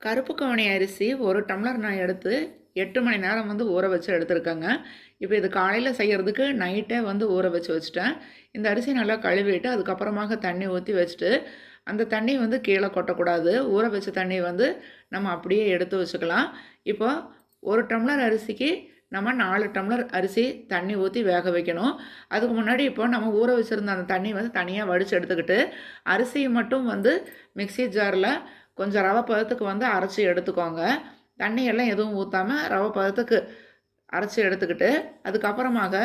கருப்பு கவுனி அரிசி 1 டம்ளர் நான் எடுத்து 8 மணி நேரம் ஊற வச்சு எடுத்துருக்கேங்க. இப்போ இது காலையில செய்யறதுக்கு நைட்டே ஊற வச்சுட்டேன். இந்த அரிசி நல்லா கழுவிட்டு அதுக்கப்புறமாக தண்ணி ஊத்தி வச்சுட்டு, அந்த தண்ணி கீழ கொட்டக்கூடாது. ஊற வச்ச தண்ணி நம்ம அப்படியே எடுத்து வச்சுக்கலாம். இப்போ 1 டம்ளர் அரிசிக்கு நம்ம 4 டம்ளர் அரிசி தண்ணி ஊத்தி வேக வைக்கணும். அதுக்கு முன்னாடி இப்போ நம்ம ஊற வச்சிருந்த அந்த தண்ணி தனியா வடிச்சு எடுத்துக்கிட்டு, அரிசிய மட்டும் மிக்ஸி ஜார்ல கொஞ்சம் ரவை பதத்துக்கு அரைச்சி எடுத்துக்கோங்க. தண்ணி எல்லாம் எதுவும் ஊத்தாம ரவை பதத்துக்கு அரைச்சி எடுத்துக்கிட்டு, அதுக்கப்புறமாக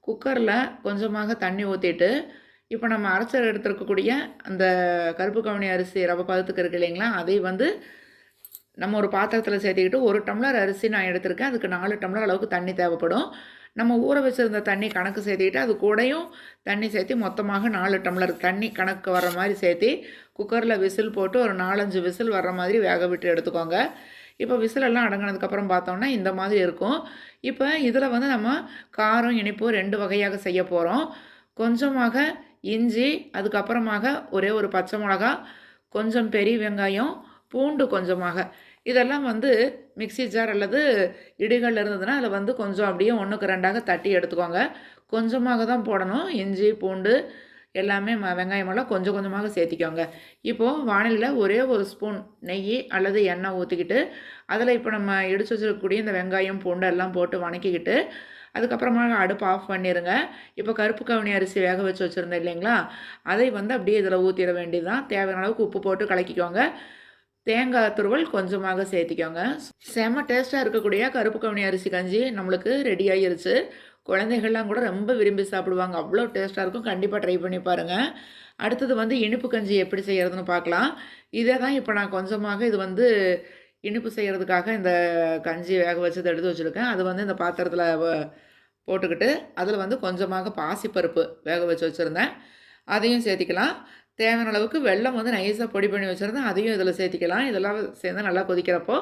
குக்கர்ல கொஞ்சமாக தண்ணி ஊத்திட்டு, இப்போ நம்ம அரைச்சு எடுத்துருக்கக்கூடிய அந்த கருப்பு கவுனி அரிசி ரவை பதத்துக்கு இருக்கு இல்லைங்களா? அதை நம்ம ஒரு பாத்திரத்தில் சேர்த்துக்கிட்டு 1 டம்ளர் அரிசி நான் எடுத்திருக்கேன். அதுக்கு 4 டம்ளர் அளவுக்கு தண்ணி தேவைப்படும். நம்ம ஊற வச்சிருந்த தண்ணி கணக்கு சேர்த்துக்கிட்டு, அது கூடயும் தண்ணி சேர்த்து மொத்தமாக 4 டம்ளர் தண்ணி கணக்கு வர்ற மாரி சேர்த்து, குக்கரில் விசில் போட்டு ஒரு 4, 5 விசில் வர்ற மாதிரி வேக விட்டு எடுத்துக்கோங்க. இப்போ விசில் எல்லாம் அடங்கினதுக்கப்புறம் பார்த்தோம்னா, இந்த மாதிரி இருக்கும். இப்போ இதில் நம்ம காரம், இனிப்பு 2 வகையாக செய்ய போகிறோம். கொஞ்சமாக இஞ்சி, அதுக்கப்புறமாக ஒரே ஒரு பச்சை மிளகா, கொஞ்சம் பெரிய வெங்காயம், பூண்டு கொஞ்சமாக. இதெல்லாம் மிக்ஸி ஜார் அல்லது இடிகள் இருந்ததுன்னா அதில் கொஞ்சம் அப்படியே 1க்கு 2ஆக தட்டி எடுத்துக்கோங்க. கொஞ்சமாக தான் போடணும். இஞ்சி, பூண்டு எல்லாமே வெங்காயமெல்லாம் கொஞ்சம் கொஞ்சமாக சேர்த்திக்கோங்க. இப்போது வாணலியில் ஒரே ஒரு ஸ்பூன் நெய் அல்லது எண்ணெய் ஊற்றிக்கிட்டு, அதில் இப்போ நம்ம இடித்து வச்சுருக்கக்கூடிய இந்த வெங்காயம், பூண்டு எல்லாம் போட்டு வணக்கிக்கிட்டு, அதுக்கப்புறமா அடுப்பு ஆஃப் பண்ணிடுங்க. இப்போ கருப்பு கவுனி அரிசி வேக வச்சு வச்சுருந்தேன் இல்லைங்களா? அதை அப்படியே இதில் ஊற்றிட வேண்டியது தான். தேவையான அளவுக்கு உப்பு போட்டு கலக்கிக்கோங்க. தேங்காய் துருவல் கொஞ்சமாக சேர்த்திக்கோங்க. செம்ம டேஸ்ட்டாக இருக்கக்கூடிய கருப்பு கவுனி அரிசி கஞ்சி நம்மளுக்கு ரெடி ஆகிருச்சு. குழந்தைகள்லாம் கூட ரொம்ப விரும்பி சாப்பிடுவாங்க. அவ்வளோ டேஸ்ட்டாக இருக்கும். கண்டிப்பாக ட்ரை பண்ணி பாருங்கள். அடுத்தது இனிப்பு கஞ்சி எப்படி செய்கிறதுன்னு பார்க்கலாம். இதே தான் இப்போ நான் கொஞ்சமாக இது இனிப்பு செய்கிறதுக்காக இந்த கஞ்சி வேக வச்சதை எடுத்து வச்சுருக்கேன். அது இந்த பாத்திரத்தில் போட்டுக்கிட்டு, அதில் கொஞ்சமாக பாசிப்பருப்பு வேக வச்சு வச்சுருந்தேன். அதையும் சேர்த்திக்கலாம். தேவையான அளவுக்கு வெல்லம் நைஸாக பொடி பண்ணி வச்சுருந்தேன். அதையும் இதில் சேர்த்திக்கலாம். இதெல்லாம் சேர்ந்து நல்லா கொதிக்கிறப்போ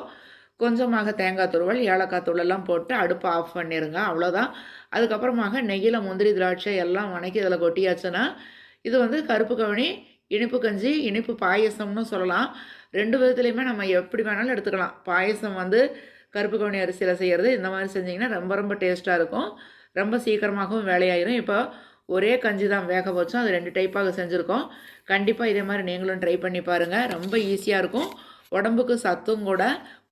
கொஞ்சமாக தேங்காய் துருவல், ஏலக்காய் தூளெல்லாம் போட்டு அடுப்பை ஆஃப் பண்ணிடுங்க. அவ்வளோதான். அதுக்கப்புறமாக நெய்யில் முந்திரி, திராட்சை எல்லாம் வணக்கி இதில் கொட்டியாச்சுன்னா, இது கருப்பு கவுனி இனிப்பு கஞ்சி, இனிப்பு பாயசம்னு சொல்லலாம். 2 விதத்துலையுமே நம்ம எப்படி வேணாலும் எடுத்துக்கலாம். பாயசம் கருப்பு கவுனி அரிசியில் செய்கிறது இந்த மாதிரி செஞ்சிங்கன்னா ரொம்ப ரொம்ப டேஸ்ட்டாக இருக்கும். ரொம்ப சீக்கிரமாகவும் வேலையாயிரும். இப்போ ஒரே கஞ்சி தான் வேக வச்சோம். அது 2 டைப்பாக செஞ்சுருக்கோம். கண்டிப்பாக இதே மாதிரி நீங்களும் ட்ரை பண்ணி பாருங்கள். ரொம்ப ஈஸியாக இருக்கும். உடம்புக்கு சத்தும் கூட.